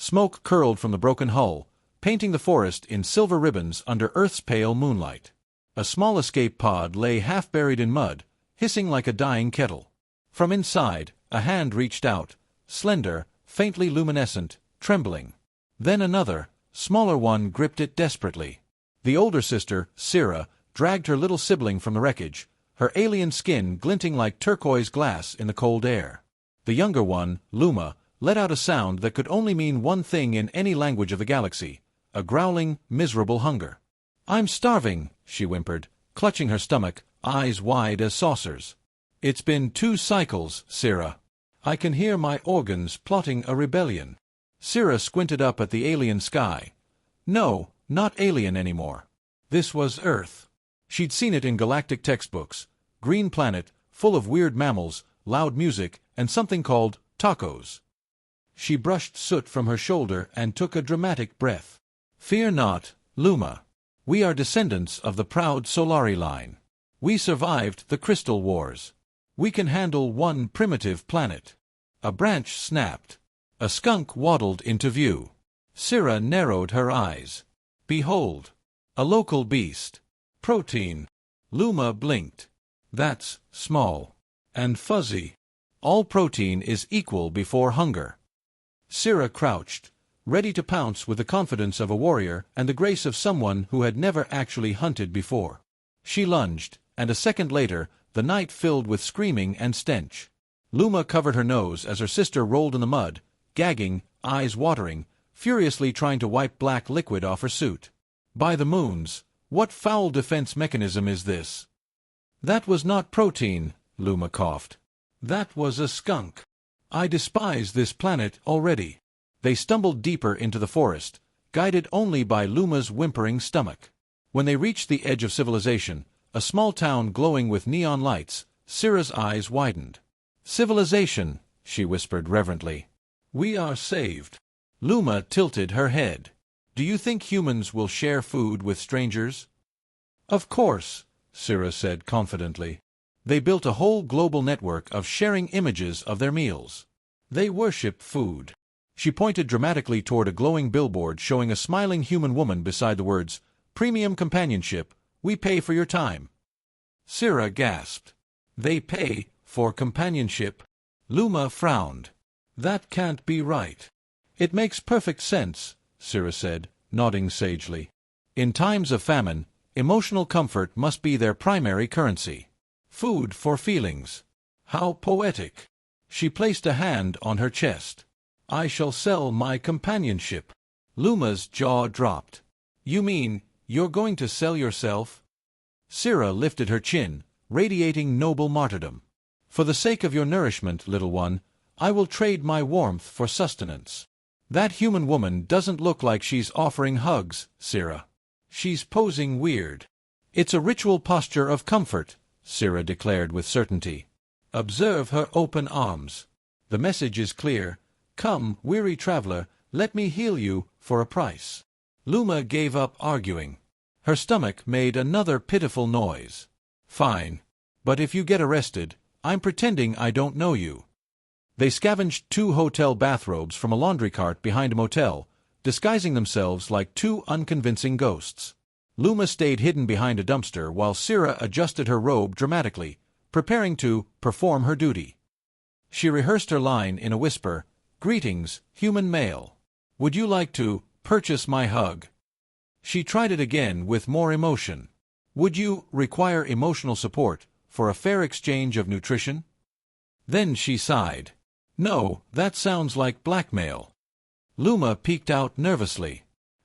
Smoke curled from the broken hull, painting the forest in silver ribbons under Earth's pale moonlight. A small escape pod lay half-buried in mud, hissing like a dying kettle. From inside, a hand reached out, slender, faintly luminescent, trembling. Then another, smaller one gripped it desperately. The older sister, Sira, dragged her little sibling from the wreckage, her alien skin glinting like turquoise glass in the cold air. The younger one, Luma, let out a sound that could only mean one thing in any language of the galaxy: a growling, miserable hunger. "I'm starving," she whimpered, clutching her stomach, eyes wide as saucers. "It's been 2 cycles, Sira. I can hear my organs plotting a rebellion." Sira squinted up at the alien sky. No, not alien anymore. This was Earth. She'd seen it in galactic textbooks. Green planet, full of weird mammals, loud music, and something called tacos. She brushed soot from her shoulder and took a dramatic breath. "Fear not, Luma. We are descendants of the proud Solari line. We survived the Crystal Wars. We can handle one primitive planet." A branch snapped. A skunk waddled into view. Sira narrowed her eyes. "Behold! A local beast. Protein." Luma blinked. "That's small. And fuzzy. All protein is equal before hunger." Sira crouched, ready to pounce with the confidence of a warrior and the grace of someone who had never actually hunted before. She lunged, and a second later, the night filled with screaming and stench. Luma covered her nose as her sister rolled in the mud, gagging, eyes watering, furiously trying to wipe black liquid off her suit. "By the moons, what foul defense mechanism is this?" "That was not protein," Luma coughed. "That was a skunk. I despise this planet already." They stumbled deeper into the forest, guided only by Luma's whimpering stomach. When they reached the edge of civilization, a small town glowing with neon lights, Sira's eyes widened. "Civilization," she whispered reverently. "We are saved." Luma tilted her head. "Do you think humans will share food with strangers?" "Of course," Sira said confidently. "They built a whole global network of sharing images of their meals. They worship food." She pointed dramatically toward a glowing billboard showing a smiling human woman beside the words, "Premium companionship, we pay for your time." Sira gasped. "They pay for companionship?" Luma frowned. "That can't be right." "It makes perfect sense," Sira said, nodding sagely. "In times of famine, emotional comfort must be their primary currency. Food for feelings. How poetic." She placed a hand on her chest. "I shall sell my companionship." Luma's jaw dropped. "You mean you're going to sell yourself?" Sira lifted her chin, radiating noble martyrdom. "For the sake of your nourishment, little one, I will trade my warmth for sustenance." "That human woman doesn't look like she's offering hugs, Sira. She's posing weird." "It's a ritual posture of comfort," Sira declared with certainty. "Observe her open arms. The message is clear. Come, weary traveler, let me heal you for a price." Luma gave up arguing. Her stomach made another pitiful noise. "Fine. But if you get arrested, I'm pretending I don't know you." They scavenged 2 hotel bathrobes from a laundry cart behind a motel, disguising themselves like 2 unconvincing ghosts. Luma stayed hidden behind a dumpster while Sira adjusted her robe dramatically, preparing to perform her duty. She rehearsed her line in a whisper, "Greetings, human male. Would you like to purchase my hug?" She tried it again with more emotion. "Would you require emotional support for a fair exchange of nutrition?" Then she sighed. "No, that sounds like blackmail." Luma peeked out nervously.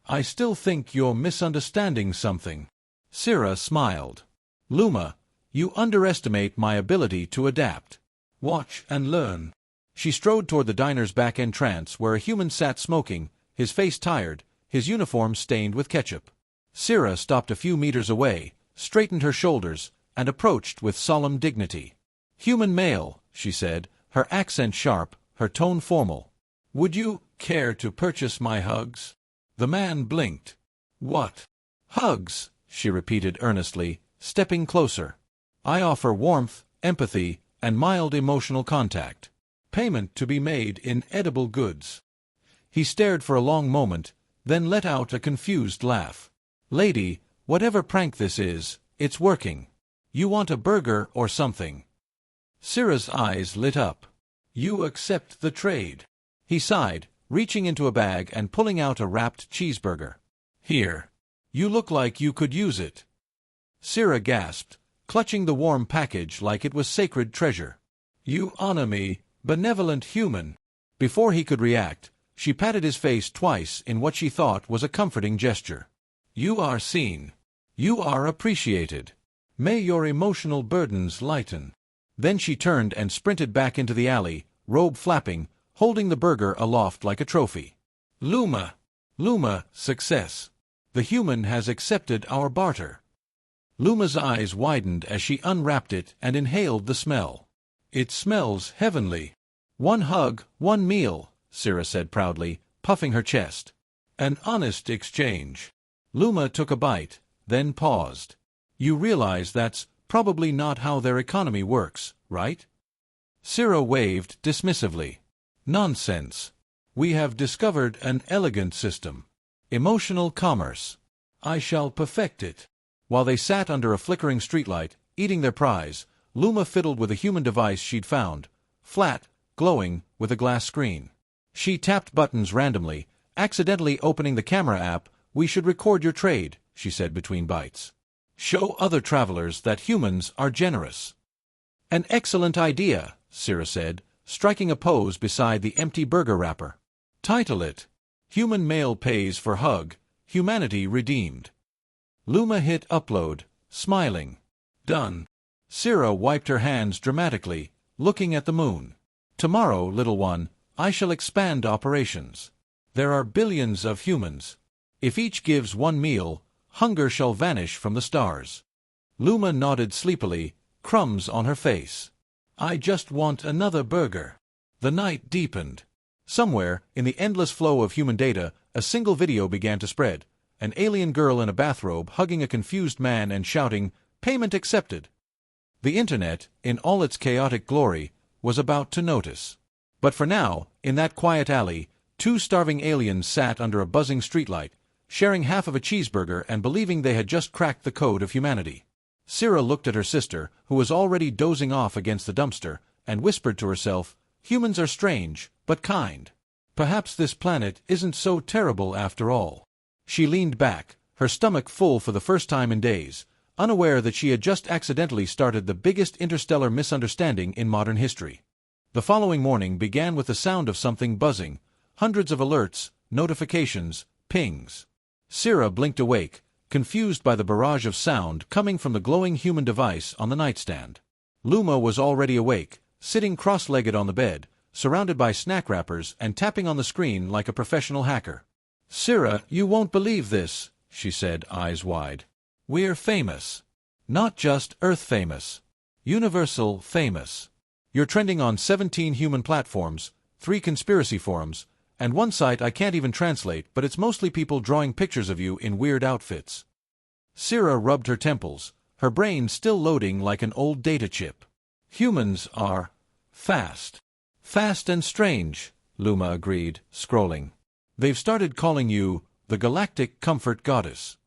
"I still think you're misunderstanding something." Sira smiled. "Luma, you underestimate my ability to adapt. Watch and learn." She strode toward the diner's back entrance where a human sat smoking, his face tired, his uniform stained with ketchup. Sira stopped a few meters away, straightened her shoulders, and approached with solemn dignity. "Human male," she said, her accent sharp, her tone formal. "Would you care to purchase my hugs?" The man blinked. "What?" "Hugs," she repeated earnestly, stepping closer. "I offer warmth, empathy, and mild emotional contact. Payment to be made in edible goods." He stared for a long moment, then let out a confused laugh. "Lady, whatever prank this is, it's working. You want a burger or something?" Syrah's eyes lit up. "You accept the trade?" He sighed, reaching into a bag and pulling out a wrapped cheeseburger. "Here. You look like you could use it." Syrah gasped, clutching the warm package like it was sacred treasure. "You honor me, benevolent human." Before he could react, she patted his face twice in what she thought was a comforting gesture. "You are seen. You are appreciated. May your emotional burdens lighten." Then she turned and sprinted back into the alley, robe flapping, holding the burger aloft like a trophy. "Luma! Luma, success! The human has accepted our barter." Luma's eyes widened as she unwrapped it and inhaled the smell. "It smells heavenly." "One hug, one meal," Syrah said proudly, puffing her chest. "An honest exchange." Luma took a bite, then paused. "You realize that's probably not how their economy works, right?" Syrah waved dismissively. "Nonsense. We have discovered an elegant system. Emotional commerce. I shall perfect it." While they sat under a flickering streetlight, eating their prize, Luma fiddled with a human device she'd found, flat, glowing, with a glass screen. She tapped buttons randomly, accidentally opening the camera app. "We should record your trade," she said between bites. "Show other travelers that humans are generous." "An excellent idea," Syrah said, striking a pose beside the empty burger wrapper. "Title it, Human Male Pays for Hug, Humanity Redeemed." Luma hit upload, smiling. "Done." Syrah wiped her hands dramatically, looking at the moon. "Tomorrow, little one, I shall expand operations. There are billions of humans. If each gives one meal, hunger shall vanish from the stars." Luma nodded sleepily, crumbs on her face. "I just want another burger." The night deepened. Somewhere, in the endless flow of human data, a single video began to spread. An alien girl in a bathrobe hugging a confused man and shouting, "Payment accepted." The internet, in all its chaotic glory, was about to notice. But for now, in that quiet alley, two starving aliens sat under a buzzing streetlight, sharing half of a cheeseburger and believing they had just cracked the code of humanity. Syrah looked at her sister, who was already dozing off against the dumpster, and whispered to herself, "Humans are strange, but kind. Perhaps this planet isn't so terrible after all." She leaned back, her stomach full for the first time in days, unaware that she had just accidentally started the biggest interstellar misunderstanding in modern history. The following morning began with the sound of something buzzing, hundreds of alerts, notifications, pings. Syrah blinked awake, confused by the barrage of sound coming from the glowing human device on the nightstand. Luma was already awake, sitting cross-legged on the bed, surrounded by snack wrappers and tapping on the screen like a professional hacker. "Syrah, you won't believe this," she said, eyes wide. "We're famous. Not just Earth famous. Universal famous. You're trending on 17 human platforms, 3 conspiracy forums, and one site I can't even translate, but it's mostly people drawing pictures of you in weird outfits." Syrah rubbed her temples, her brain still loading like an old data chip. "Humans are fast. Fast and strange," Luma agreed, scrolling. "They've started calling you the Galactic Comfort Goddess.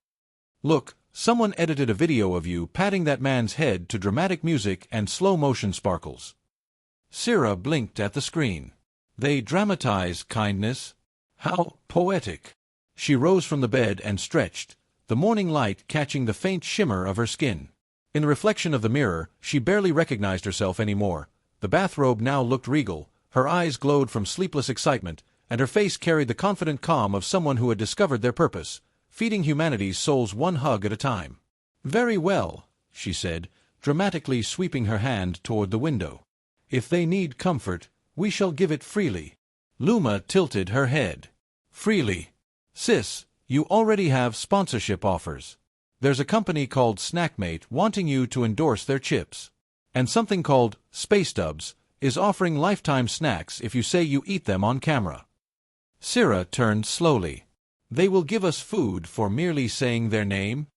Look, someone edited a video of you patting that man's head to dramatic music and slow-motion sparkles." Syrah blinked at the screen. "They dramatize kindness? How poetic." She rose from the bed and stretched, the morning light catching the faint shimmer of her skin. In the reflection of the mirror, she barely recognized herself anymore. The bathrobe now looked regal, her eyes glowed from sleepless excitement, and her face carried the confident calm of someone who had discovered their purpose, feeding humanity's souls one hug at a time. "Very well," she said, dramatically sweeping her hand toward the window. "If they need comfort, we shall give it freely." Luma tilted her head. "Freely? Sis, you already have sponsorship offers. There's a company called Snackmate wanting you to endorse their chips. And something called Space Dubs is offering lifetime snacks if you say you eat them on camera." Syrah turned slowly. "They will give us food for merely saying their name?"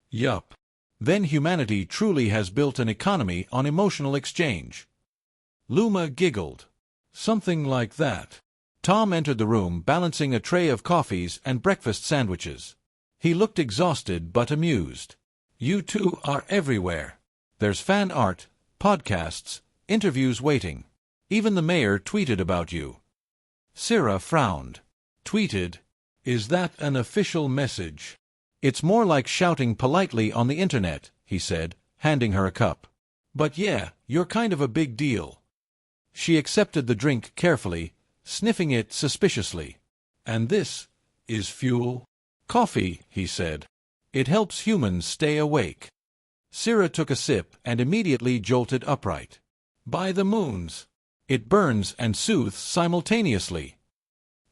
"Yup. Then humanity truly has built an economy on emotional exchange." Luma giggled. "Something like that." Tom entered the room balancing a tray of coffees and breakfast sandwiches. He looked exhausted but amused. You two are everywhere. There's fan art, podcasts, interviews waiting. Even the mayor tweeted about you. Cira frowned. Tweeted? Is that an official message? It's more like shouting politely on the internet, he said, handing her a cup. But yeah, you're kind of a big deal. She accepted the drink carefully, sniffing it suspiciously. And this is fuel? Coffee, he said. It helps humans stay awake. Cira took a sip and immediately jolted upright. By the moons. It burns and soothes simultaneously.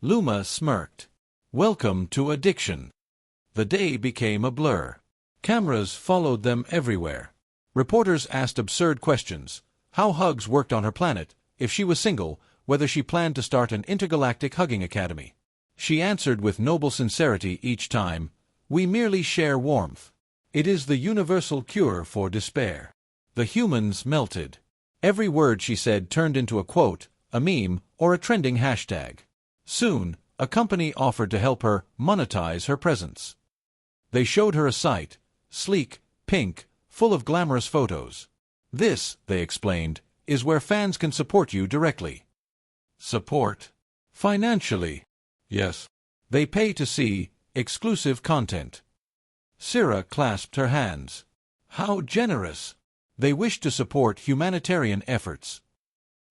Luma smirked. Welcome to addiction. The day became a blur. Cameras followed them everywhere. Reporters asked absurd questions. How hugs worked on her planet, if she was single, whether she planned to start an intergalactic hugging academy. She answered with noble sincerity each time, we merely share warmth. It is the universal cure for despair. The humans melted. Every word she said turned into a quote, a meme, or a trending hashtag. Soon, a company offered to help her monetize her presence. They showed her a site, sleek, pink, full of glamorous photos. This, they explained, is where fans can support you directly. Support? Financially? Yes. They pay to see exclusive content. Cira clasped her hands. How generous! They wish to support humanitarian efforts.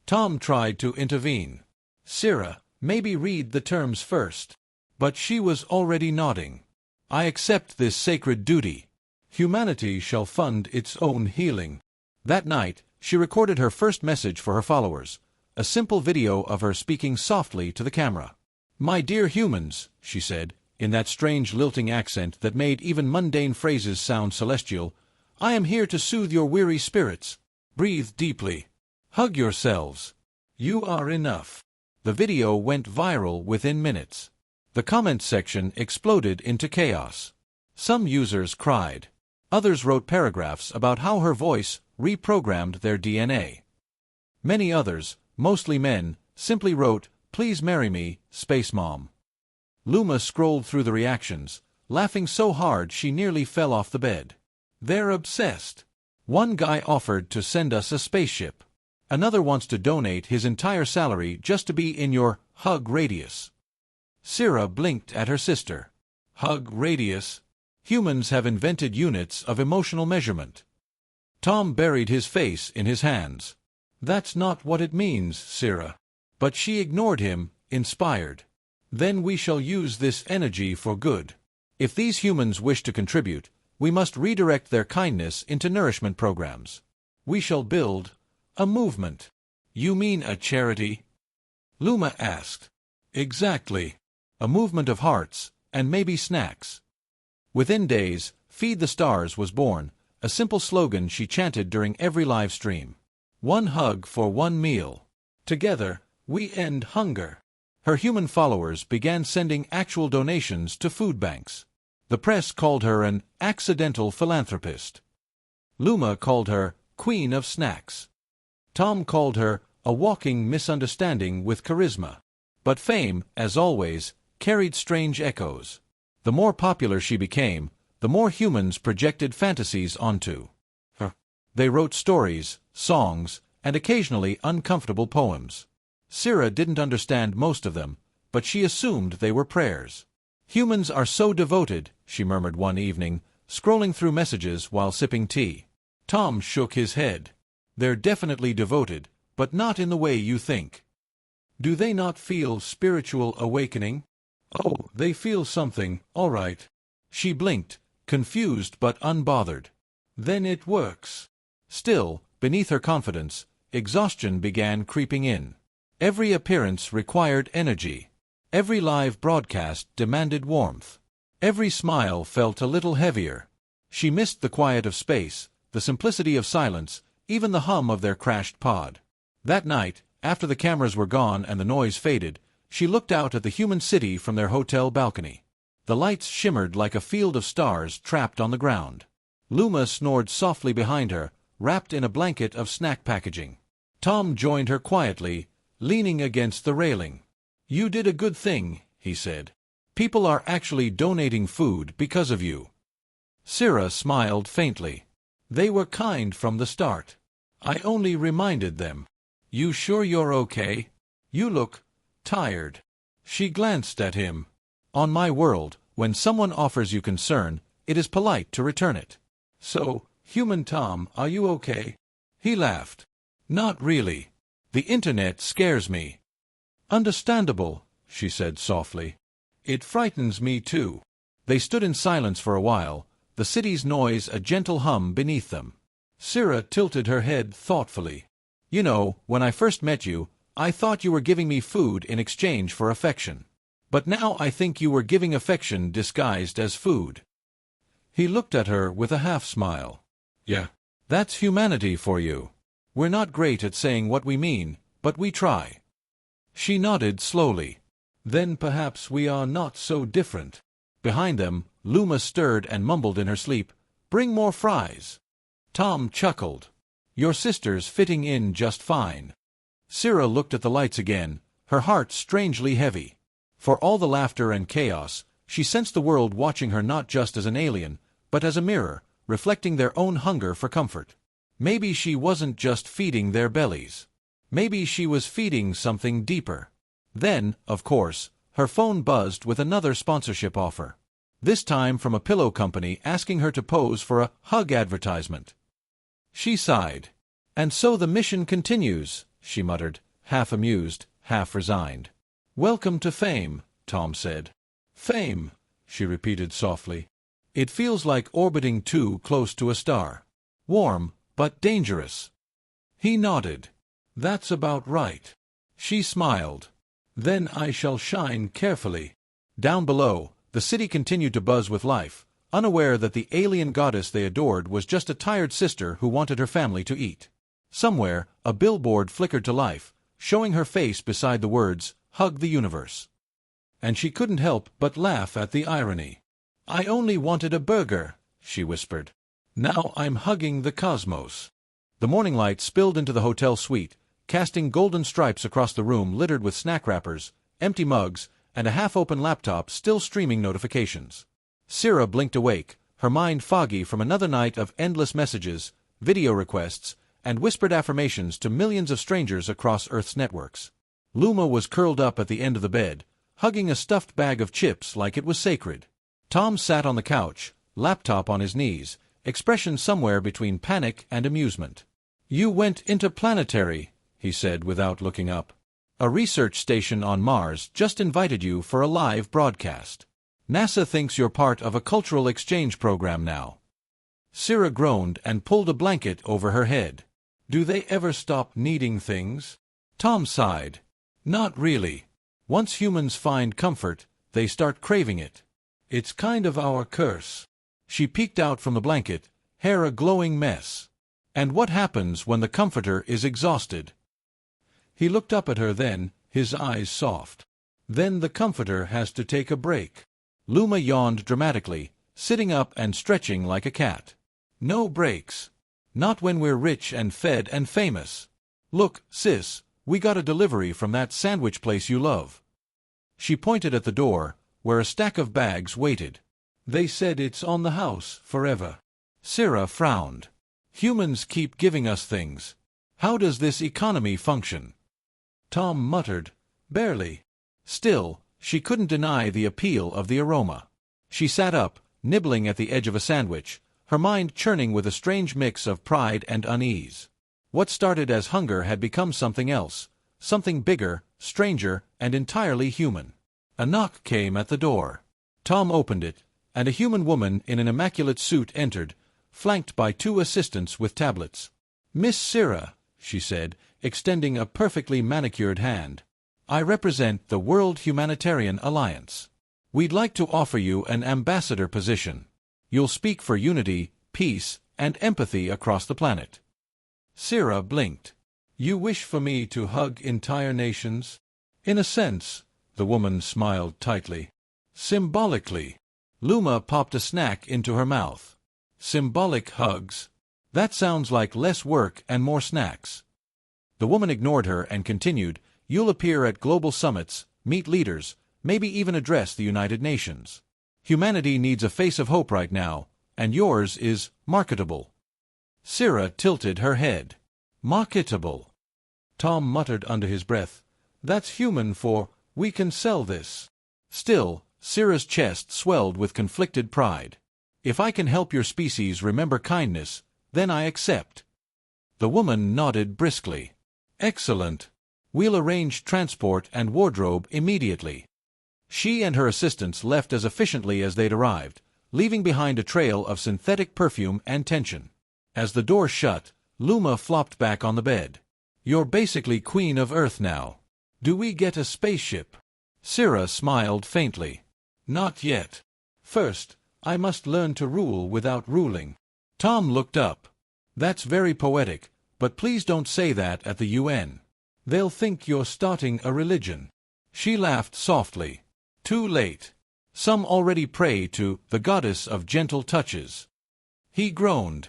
Tom tried to intervene. Cira, maybe read the terms first. But she was already nodding. I accept this sacred duty. Humanity shall fund its own healing. That night, she recorded her first message for her followers, a simple video of her speaking softly to the camera. My dear humans, she said, in that strange lilting accent that made even mundane phrases sound celestial, I am here to soothe your weary spirits. Breathe deeply. Hug yourselves. You are enough. The video went viral within minutes. The comment section exploded into chaos. Some users cried. Others wrote paragraphs about how her voice reprogrammed their DNA. Many others, mostly men, simply wrote, Please marry me, Space Mom. Luma scrolled through the reactions, laughing so hard she nearly fell off the bed. They're obsessed. One guy offered to send us a spaceship. Another wants to donate his entire salary just to be in your hug radius. Cira blinked at her sister. Hug radius? Humans have invented units of emotional measurement. Tom buried his face in his hands. That's not what it means, Cira. But she ignored him, inspired. Then we shall use this energy for good. If these humans wish to contribute, we must redirect their kindness into nourishment programs. We shall build a movement. You mean a charity? Luma asked. Exactly. A movement of hearts, and maybe snacks. Within days, Feed the Stars was born, a simple slogan she chanted during every live stream. One hug for one meal. Together, we end hunger. Her human followers began sending actual donations to food banks. The press called her an accidental philanthropist. Luma called her Queen of Snacks. Tom called her a walking misunderstanding with charisma. But fame, as always, carried strange echoes. The more popular she became, the more humans projected fantasies onto her. They wrote stories, songs, and occasionally uncomfortable poems. Cira didn't understand most of them, but she assumed they were prayers. Humans are so devoted, she murmured one evening, scrolling through messages while sipping tea. Tom shook his head. They're definitely devoted, but not in the way you think. Do they not feel spiritual awakening? Oh, they feel something, all right. She blinked, confused but unbothered. Then it works. Still, beneath her confidence, exhaustion began creeping in. Every appearance required energy. Every live broadcast demanded warmth. Every smile felt a little heavier. She missed the quiet of space, the simplicity of silence, even the hum of their crashed pod. That night, after the cameras were gone and the noise faded, she looked out at the human city from their hotel balcony. The lights shimmered like a field of stars trapped on the ground. Luma snored softly behind her, wrapped in a blanket of snack packaging. Tom joined her quietly, leaning against the railing. You did a good thing, he said. People are actually donating food because of you. Sira smiled faintly. They were kind from the start. I only reminded them. You sure you're okay? You look tired. She glanced at him. On my world, when someone offers you concern, it is polite to return it. So, Human Tom, are you okay? He laughed. Not really. The internet scares me. Understandable, she said softly. It frightens me too. They stood in silence for a while, the city's noise a gentle hum beneath them. Sira tilted her head thoughtfully. You know, when I first met you, I thought you were giving me food in exchange for affection. But now I think you were giving affection disguised as food. He looked at her with a half-smile. Yeah, that's humanity for you. We're not great at saying what we mean, but we try. She nodded slowly. Then perhaps we are not so different. Behind them, Luma stirred and mumbled in her sleep, Bring more fries. Tom chuckled. Your sister's fitting in just fine. Sira looked at the lights again, her heart strangely heavy. For all the laughter and chaos, she sensed the world watching her not just as an alien, but as a mirror, reflecting their own hunger for comfort. Maybe she wasn't just feeding their bellies. Maybe she was feeding something deeper. Then, of course, her phone buzzed with another sponsorship offer. This time from a pillow company asking her to pose for a hug advertisement. She sighed. And so the mission continues, she muttered, half amused, half resigned. Welcome to fame, Tom said. Fame, she repeated softly. It feels like orbiting too close to a star. Warm, but dangerous. He nodded. That's about right. She smiled. Then I shall shine carefully. Down below, the city continued to buzz with life, unaware that the alien goddess they adored was just a tired sister who wanted her family to eat. Somewhere, a billboard flickered to life, showing her face beside the words, Hug the Universe. And she couldn't help but laugh at the irony. I only wanted a burger, she whispered. Now I'm hugging the cosmos. The morning light spilled into the hotel suite, casting golden stripes across the room littered with snack wrappers, empty mugs, and a half-open laptop still streaming notifications. Sira blinked awake, her mind foggy from another night of endless messages, video requests, and whispered affirmations to millions of strangers across Earth's networks. Luma was curled up at the end of the bed, hugging a stuffed bag of chips like it was sacred. Tom sat on the couch, laptop on his knees, expression somewhere between panic and amusement. You went interplanetary, he said without looking up. A research station on Mars just invited you for a live broadcast. NASA thinks you're part of a cultural exchange program now. Sira groaned and pulled a blanket over her head. Do they ever stop needing things? Tom sighed. Not really. Once humans find comfort, they start craving it. It's kind of our curse. She peeked out from the blanket, hair a glowing mess. And what happens when the comforter is exhausted? He looked up at her then, his eyes soft. Then the comforter has to take a break. Luma yawned dramatically, sitting up and stretching like a cat. No breaks. Not when we're rich and fed and famous. Look, sis, we got a delivery from that sandwich place you love. She pointed at the door, where a stack of bags waited. They said it's on the house forever. Sira frowned. Humans keep giving us things. How does this economy function? Tom muttered, barely. Still, she couldn't deny the appeal of the aroma. She sat up, nibbling at the edge of a sandwich, her mind churning with a strange mix of pride and unease. What started as hunger had become something else, something bigger, stranger, and entirely human. A knock came at the door. Tom opened it, and a human woman in an immaculate suit entered, flanked by two assistants with tablets. Miss Sira, she said, extending a perfectly manicured hand. I represent the World Humanitarian Alliance. We'd like to offer you an ambassador position. You'll speak for unity, peace, and empathy across the planet. Sira blinked. You wish for me to hug entire nations? In a sense, the woman smiled tightly. Symbolically. Luma popped a snack into her mouth. Symbolic hugs? That sounds like less work and more snacks. The woman ignored her and continued, You'll appear at global summits, meet leaders, maybe even address the United Nations. Humanity needs a face of hope right now, and yours is marketable. Syrah tilted her head. Marketable. Tom muttered under his breath, "That's human for, we can sell this." Still, Syrah's chest swelled with conflicted pride. "If I can help your species remember kindness, then I accept." The woman nodded briskly. "Excellent. We'll arrange transport and wardrobe immediately." She and her assistants left as efficiently as they'd arrived, leaving behind a trail of synthetic perfume and tension. As the door shut, Luma flopped back on the bed. "You're basically Queen of Earth now. Do we get a spaceship?" Syrah smiled faintly. "Not yet. First, I must learn to rule without ruling." Tom looked up. "That's very poetic, but please don't say that at the UN. They'll think you're starting a religion." She laughed softly. "Too late. Some already pray to the goddess of gentle touches." He groaned.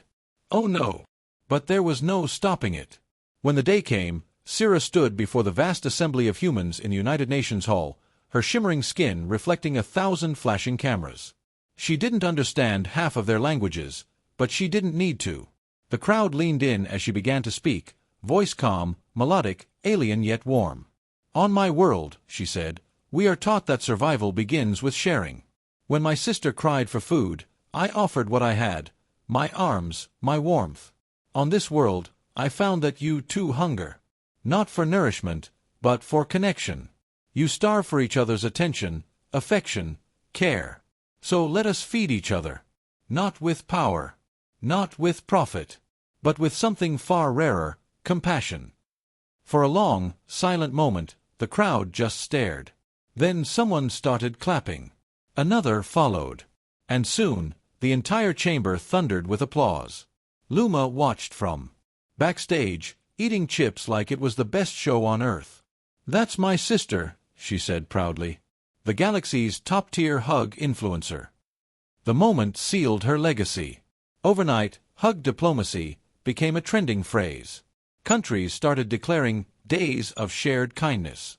"Oh no." But there was no stopping it. When the day came, Syrah stood before the vast assembly of humans in the United Nations Hall, her shimmering skin reflecting 1,000 flashing cameras. She didn't understand half of their languages, but she didn't need to. The crowd leaned in as she began to speak, voice calm, melodic, alien yet warm. "On my world," she said, "we are taught that survival begins with sharing. When my sister cried for food, I offered what I had, my arms, my warmth. On this world, I found that you too hunger. Not for nourishment, but for connection. You starve for each other's attention, affection, care. So let us feed each other. Not with power. Not with profit. But with something far rarer, compassion." For a long, silent moment, the crowd just stared. Then someone started clapping. Another followed. And soon, the entire chamber thundered with applause. Luma watched from backstage, eating chips like it was the best show on Earth. "That's my sister," she said proudly. "The galaxy's top-tier hug influencer." The moment sealed her legacy. Overnight, hug diplomacy became a trending phrase. Countries started declaring days of shared kindness.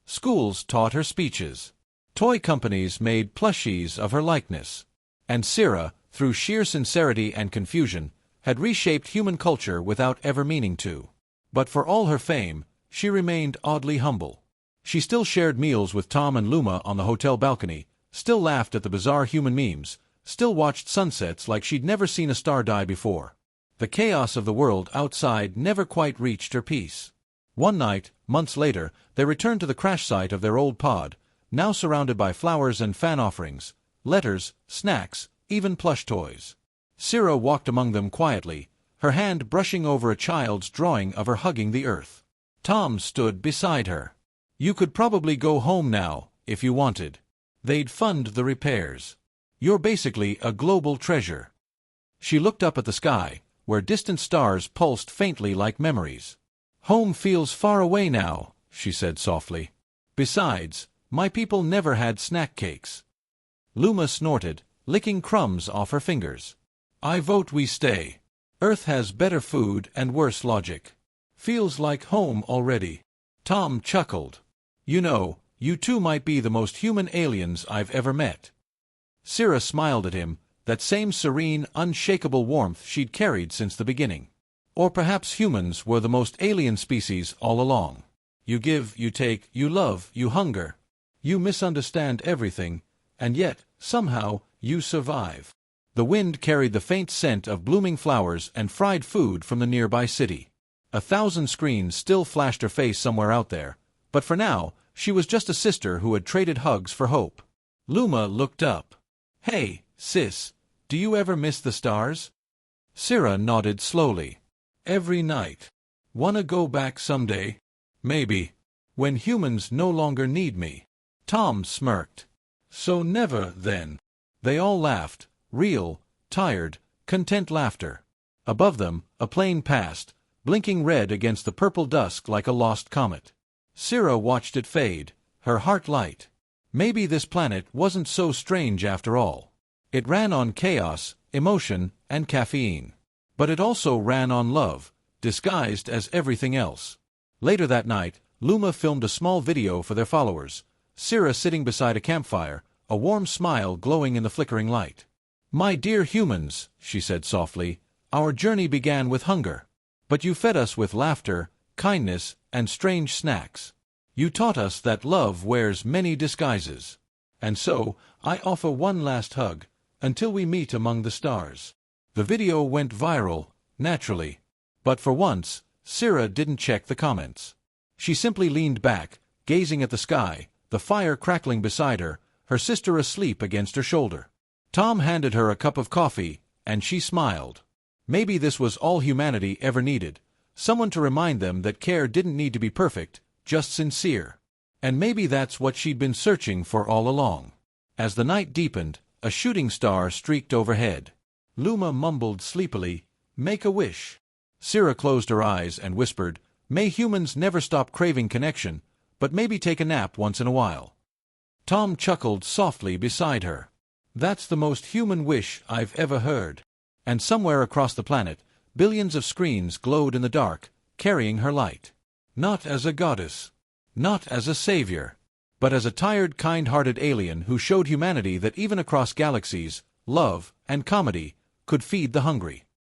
Schools taught her speeches. Toy companies made plushies of her likeness. And Syrah, through sheer sincerity and confusion, had reshaped human culture without ever meaning to. But for all her fame, she remained oddly humble. She still shared meals with Tom and Luma on the hotel balcony, still laughed at the bizarre human memes, still watched sunsets like she'd never seen a star die before. The chaos of the world outside never quite reached her peace. One night, months later, they returned to the crash site of their old pod, now surrounded by flowers and fan offerings, letters, snacks, even plush toys. Syrah walked among them quietly, her hand brushing over a child's drawing of her hugging the earth. Tom stood beside her. "You could probably go home now, if you wanted. They'd fund the repairs. You're basically a global treasure." She looked up at the sky, where distant stars pulsed faintly like memories. "Home feels far away now," she said softly. "Besides, my people never had snack cakes." Luma snorted, licking crumbs off her fingers. "I vote we stay. Earth has better food and worse logic. Feels like home already." Tom chuckled. "You know, you two might be the most human aliens I've ever met." Syrah smiled at him, that same serene, unshakable warmth she'd carried since the beginning. Or perhaps humans were the most alien species all along. You give, you take, you love, you hunger. You misunderstand everything, and yet, somehow, you survive. The wind carried the faint scent of blooming flowers and fried food from the nearby city. 1,000 screens still flashed her face somewhere out there, but for now, she was just a sister who had traded hugs for hope. Luma looked up. "Hey, sis, do you ever miss the stars?" Syrah nodded slowly. "Every night. Wanna go back someday? Maybe. When humans no longer need me." Tom smirked. "So never, then." They all laughed, real, tired, content laughter. Above them, a plane passed, blinking red against the purple dusk like a lost comet. Syrah watched it fade, her heart light. Maybe this planet wasn't so strange after all. It ran on chaos, emotion, and caffeine. But it also ran on love, disguised as everything else. Later that night, Luma filmed a small video for their followers, Sira sitting beside a campfire, a warm smile glowing in the flickering light. "My dear humans," she said softly, "our journey began with hunger. But you fed us with laughter, kindness, and strange snacks. You taught us that love wears many disguises. And so, I offer one last hug, until we meet among the stars." The video went viral, naturally. But for once, Sira didn't check the comments. She simply leaned back, gazing at the sky, the fire crackling beside her, her sister asleep against her shoulder. Tom handed her a cup of coffee, and she smiled. Maybe this was all humanity ever needed, someone to remind them that care didn't need to be perfect, just sincere. And maybe that's what she'd been searching for all along. As the night deepened, a shooting star streaked overhead. Luma mumbled sleepily, "Make a wish." Sira closed her eyes and whispered, "May humans never stop craving connection, but maybe take a nap once in a while." Tom chuckled softly beside her. "That's the most human wish I've ever heard." And somewhere across the planet, billions of screens glowed in the dark, carrying her light. Not as a goddess, not as a savior, but as a tired, kind-hearted alien who showed humanity that even across galaxies, love and comedy could feed the hungry.